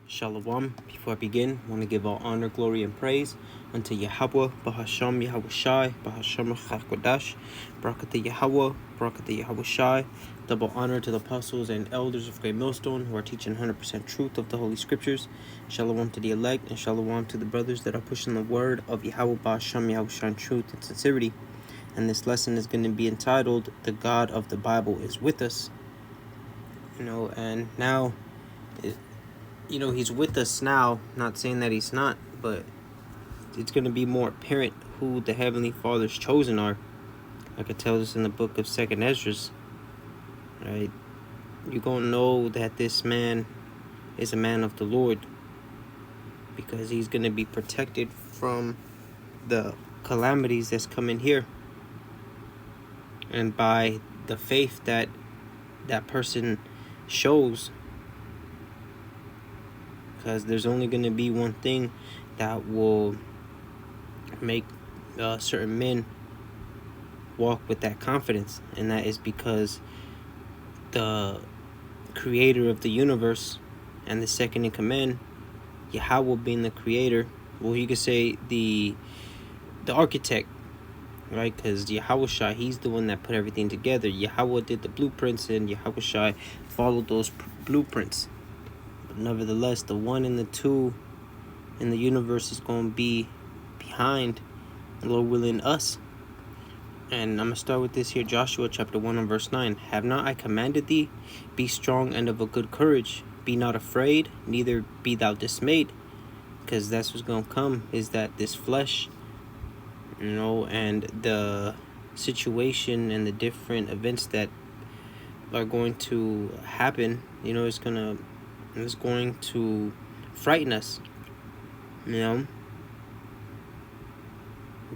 Shalom. Before I begin, I want to give all honor, glory, and praise unto Yahweh, Bahasham Yahweh Shai, Bahasham Chakodash, Barakatah Yahweh, Barakatah Yahweh Shai. Double honor to the apostles and elders of Great Millstone who are teaching 100% truth of the Holy Scriptures. Shalom to the elect, and shalom to the brothers that are pushing the word of Yahweh, Bahasham Yahweh Shai, truth and sincerity. And this lesson is going to be entitled, The God of the Bible is with us. And now, he's with us now, not saying that he's not, but it's going to be more apparent who the Heavenly Father's chosen are. Like it tells us in the book of 2nd Ezra, right? You're going to know that this man is a man of the Lord because he's going to be protected from the calamities that's coming here. And by the faith that that person shows, because there's only going to be one thing that will make certain men walk with that confidence, and that is because the creator of the universe and the second in command, Yahweh being the creator, well, you could say the architect, right? Because Yahweh Shai, he's the one that put everything together. Yahweh did the blueprints, and Yahweh Shai followed those blueprints. But nevertheless, the one and the two in the universe is going to be behind, Lord willing, us. And I'm going to start with this here, Joshua chapter 1 and verse 9. Have not I commanded thee? Be strong and of a good courage. Be not afraid, neither be thou dismayed. Because that's what's going to come, is that this flesh, and the situation and the different events that are going to happen, it's going to frighten us,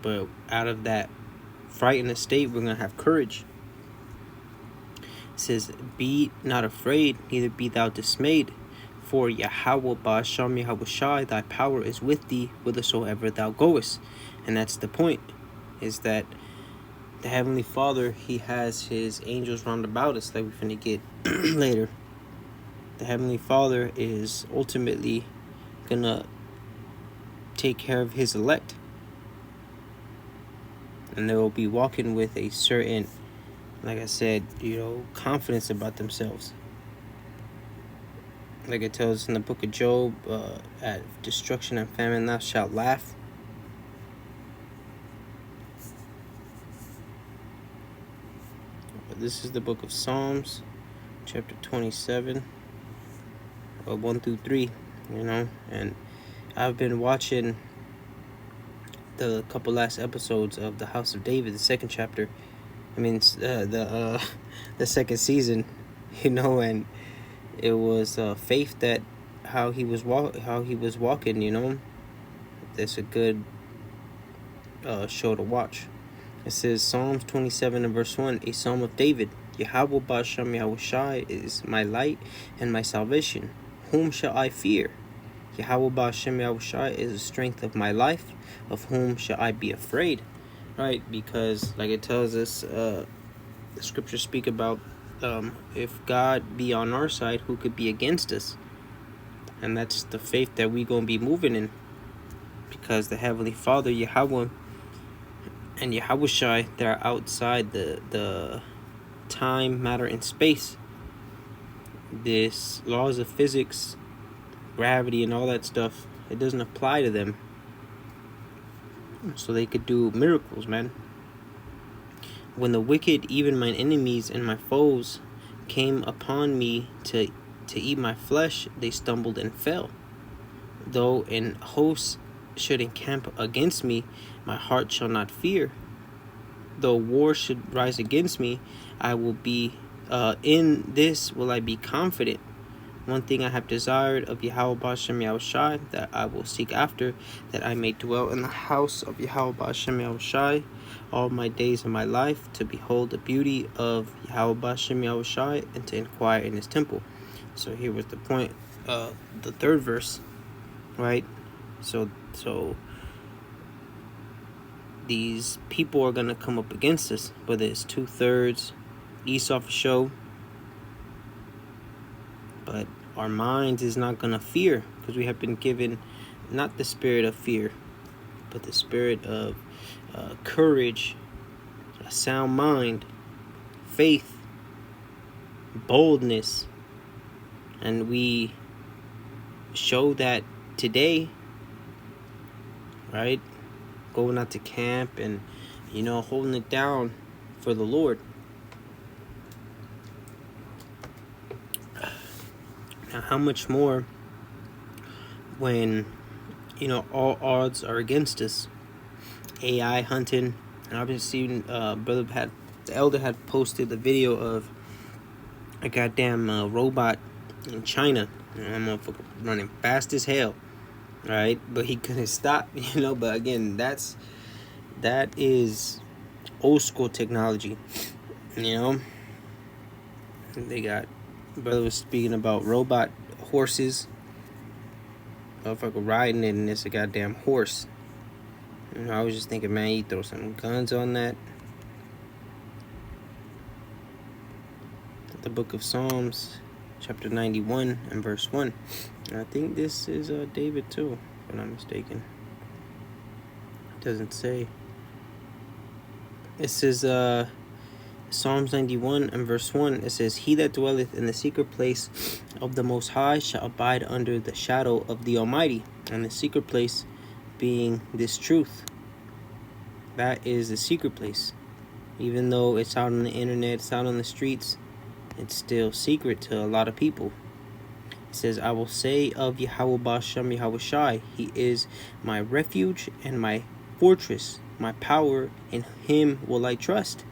But out of that frightened state, we're going to have courage. It says, be not afraid, neither be thou dismayed. For Yahweh Ba'asham Yahweh Shai, thy power is with thee whithersoever thou goest. And that's the point, is that the Heavenly Father, he has his angels round about us, like we're going to get later. The Heavenly Father is ultimately going to take care of his elect. And they will be walking with a certain, like I said, confidence about themselves. Like it tells us in the book of Job, at destruction and famine thou shalt laugh. This is the book of Psalms, chapter 27, 1 through 3, And I've been watching the couple last episodes of The House of David, the second chapter. The second season, and it was faith that how he was walking. That's a good show to watch. It says Psalms 27 and verse 1, a psalm of David. Yahweh Ba'asham Yahweh Shai is my light and my salvation. Whom shall I fear? Yahweh Ba'asham Yahweh Shai is the strength of my life. Of whom shall I be afraid? Right, because like it tells us, the scriptures speak about if God be on our side, who could be against us? And that's the faith that we're going to be moving in, because the Heavenly Father, Yahweh, and Yahweh Shai, they're outside the time, matter, and space. This laws of physics, gravity, and all that stuff, it doesn't apply to them. So they could do miracles, man. When the wicked, even mine enemies and my foes, came upon me to eat my flesh, they stumbled and fell. Though an host should encamp against me, my heart shall not fear. Though war should rise against me, I will be in this will I be confident. One thing I have desired of Yahweh Ba'asham Yahweh Shai, that I will seek after, that I may dwell in the house of Yahweh Ba'asham Yahweh Shai all my days of my life, to behold the beauty of Yahweh Ba'asham Yahweh Shai, and to inquire in his temple. So here was the point, the third verse, right? So these people are going to come up against us, whether it's 2/3 Esau for show. But our minds is not going to fear, because we have been given not the spirit of fear, but the spirit of courage, a sound mind, faith, boldness. And we show that today, right? Going out to camp and, holding it down for the Lord. Now, how much more when, all odds are against us? AI hunting. And I've been seeing, the elder had posted a video of a goddamn robot in China. And that motherfucker running fast as hell. Right? But he couldn't stop, but again, that is old school technology. They got, brother was speaking about robot horses. Motherfucker riding it, and it's a goddamn horse. I was just thinking, man, you throw some guns on that. The book of Psalms, chapter 91 and verse 1. And I think this is David too, if I'm not mistaken. It doesn't say. It says Psalms 91 and verse 1. It says, "He that dwelleth in the secret place of the Most High shall abide under the shadow of the Almighty." And the secret place being this truth. That is the secret place. Even though it's out on the internet, it's out on the streets, it's still secret to a lot of people. It says, "I will say of Yahweh Ba'ashem Yahweh Shai, He is my refuge and my fortress, my power, in Him will I trust."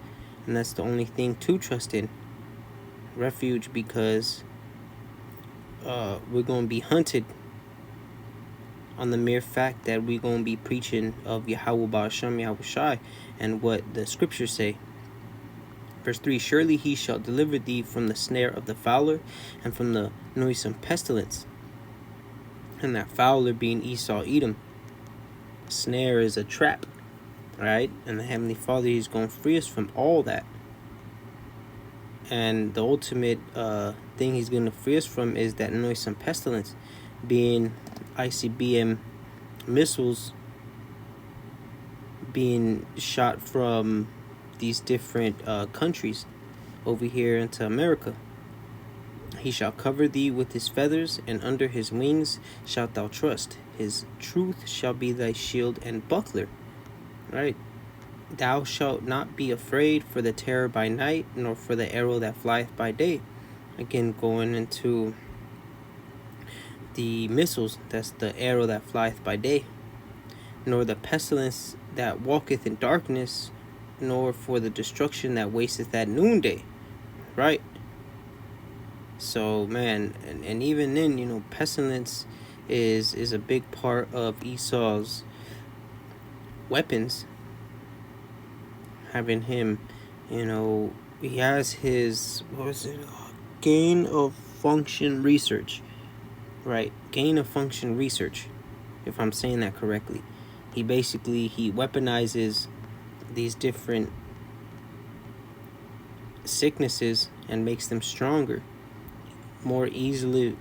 And that's the only thing to trust in. Refuge, because we're going to be hunted on the mere fact that we're going to be preaching of Yahweh Ba'ashem Yahweh Shai and what the scriptures say. Verse 3, "Surely He shall deliver thee from the snare of the fowler and from the noisome pestilence." And that fowler being Esau Edom. Snare is a trap, right? And the Heavenly Father, He's going to free us from all that. And the ultimate thing He's going to free us from is that noisome pestilence, being ICBM missiles being shot from these different countries over here into America. "He shall cover thee with His feathers, and under His wings shalt thou trust. His truth shall be thy shield and buckler." Right? "Thou shalt not be afraid for the terror by night, nor for the arrow that flieth by day." Again, going into the missiles, that's the arrow that flieth by day. "Nor the pestilence that walketh in darkness, nor for the destruction that wasteth at noonday." Right? So, man, and even then, pestilence is a big part of Esau's weapons. Having him, he has his, gain of function research. Right, gain of function research, if I'm saying that correctly. He weaponizes these different sicknesses and makes them stronger, more easily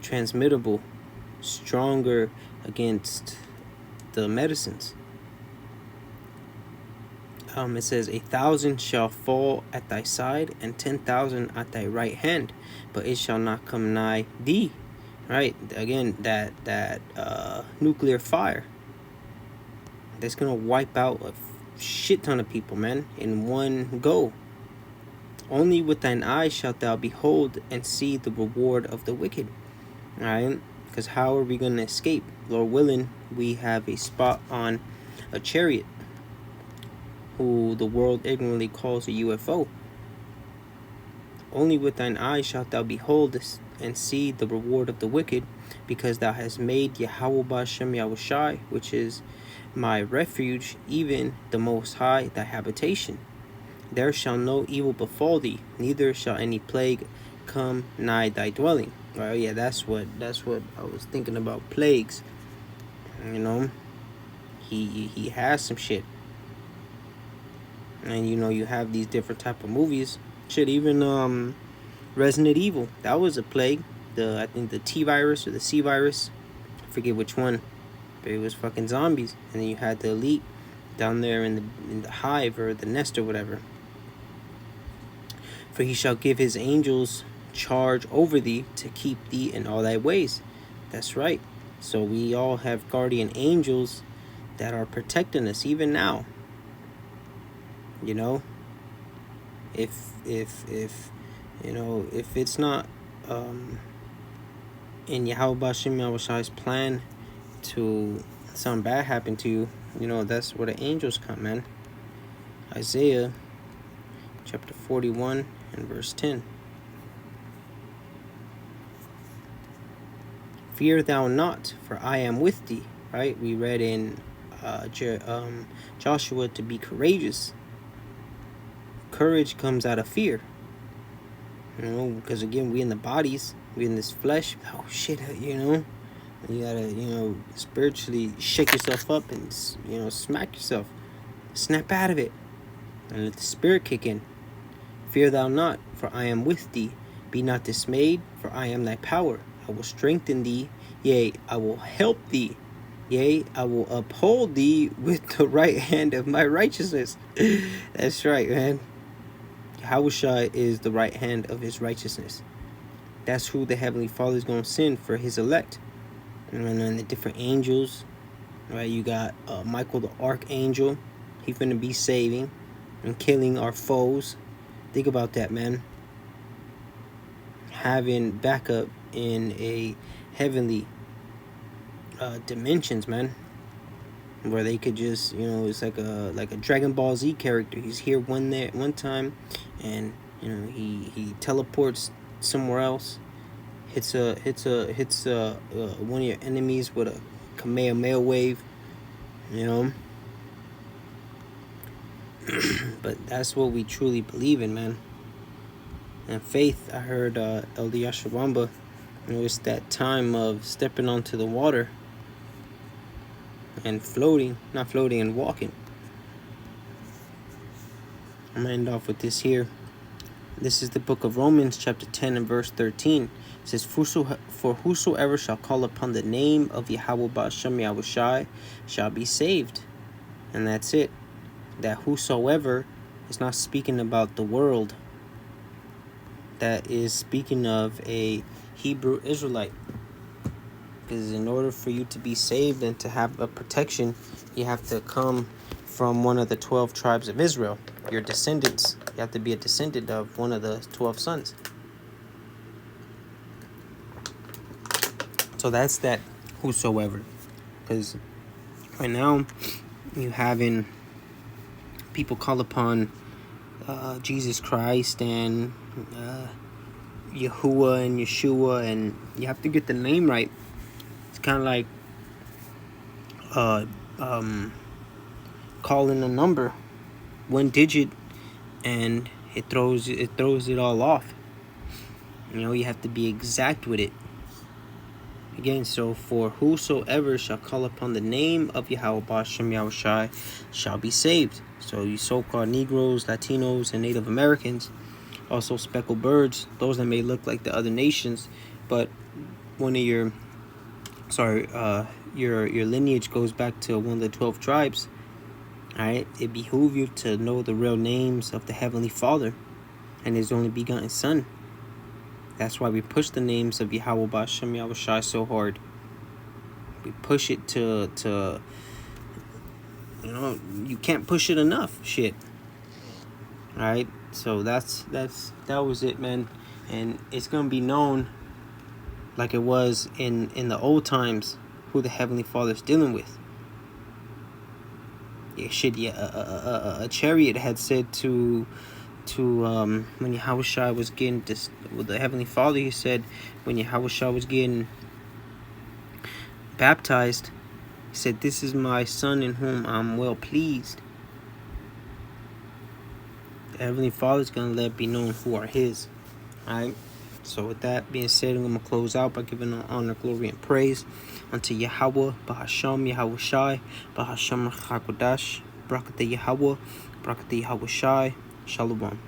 transmittable, stronger against the medicines. It says, "1,000 shall fall at thy side, and 10,000 at thy right hand, but it shall not come nigh thee." Right? Again, that nuclear fire that's gonna wipe out a shit ton of people, man, in one go. "Only with thine eyes shalt thou behold and see the reward of the wicked." Right? Because how are we gonna escape? Lord willing, we have a spot on a chariot, who the world ignorantly calls a UFO. "Only with thine eyes shalt thou behold and see the reward of the wicked, because thou hast made Yahweh Ba'ashem Yahweh Shai, which is my refuge, even the Most High, thy habitation. There shall no evil befall thee, neither shall any plague come nigh thy dwelling." Well, yeah, that's what I was thinking about, plagues. He has some shit. And you have these different type of movies. Shit, even Resident Evil, that was a plague. I think the T virus or the C virus, I forget which one, but it was fucking zombies. And then you had the elite down there in the hive or the nest or whatever. For he shall give his angels charge over thee to keep thee in all thy ways. That's right. So we all have guardian angels that are protecting us even now. You know, if you know, if it's not in Yahweh Bashem Yahushai's plan to something bad happen to you, you know, that's where the angels come, man. Isaiah chapter 41 and verse 10. Fear thou not, for I am with thee. Right? We read in Joshua to be courageous. Courage comes out of fear. You know, because again, we in the bodies, we in this flesh. Oh shit, you know. You gotta, you know, spiritually shake yourself up and, you know, smack yourself. Snap out of it. And let the spirit kick in. Fear thou not, for I am with thee. Be not dismayed, for I am thy power. I will strengthen thee, yea, I will help thee. Yea, I will uphold thee with the right hand of my righteousness. That's right, man. Yahushua is the right hand of his righteousness. That's who the Heavenly Father is going to send for his elect. And then the different angels, right? You got Michael the Archangel. He's going to be saving and killing our foes. Think about that, man. Having backup in a heavenly dimensions, man, where they could just, you know, it's like a Dragon Ball Z character. He's here one time, and you know he teleports somewhere else, hits one of your enemies with a Kamehameha wave, you know. But that's what we truly believe in, man. And faith, I heard Elder Yashawamba, you know, it's that time of stepping onto the water and not floating and walking. I'm gonna end off with this here. This is the book of Romans, chapter 10 and verse 13. It says, for whosoever shall call upon the name of Yahweh Ba'ashem Yahushai shall be saved. And that's it. That whosoever is not speaking about the world. That is speaking of a Hebrew Israelite. Because in order for you to be saved and to have a protection, you have to come from one of the 12 tribes of Israel. Your descendants. You have to be a descendant of one of the 12 sons. So that's that whosoever. Because right now, you having people call upon Jesus Christ and Yahuwah and Yeshua, and you have to get the name right. It's kind of like calling a number, one digit, and it throws it all off. You know, you have to be exact with it. Again, so for whosoever shall call upon the name of Yahweh Ba'ashem Yahushai shall be saved. So you so-called Negroes, Latinos, and Native Americans, also speckled birds, those that may look like the other nations, but one of your lineage goes back to one of the 12 tribes. Alright, it behooves you to know the real names of the Heavenly Father and His only begotten Son. That's why we push the names of Yahweh Ba'ashem Yahushai so hard. We push it to you know, you can't push it enough. Shit. Alright, so that was it, man. And it's gonna be known like it was in the old times who the Heavenly Father's dealing with. Yeah, shit, yeah. A chariot had said to when Yahushua was getting this with the Heavenly Father, he said when Yahushua was getting baptized, he said, "This is my Son in whom I'm well pleased." The Heavenly Father's gonna let it be known who are His. Alright. So with that being said, I'm gonna close out by giving honor, glory, and praise unto Yahweh, Bahasham Yahushai, Bahasham Chakodash, Brakata Yahweh, Brakata Yahushai, Shalom.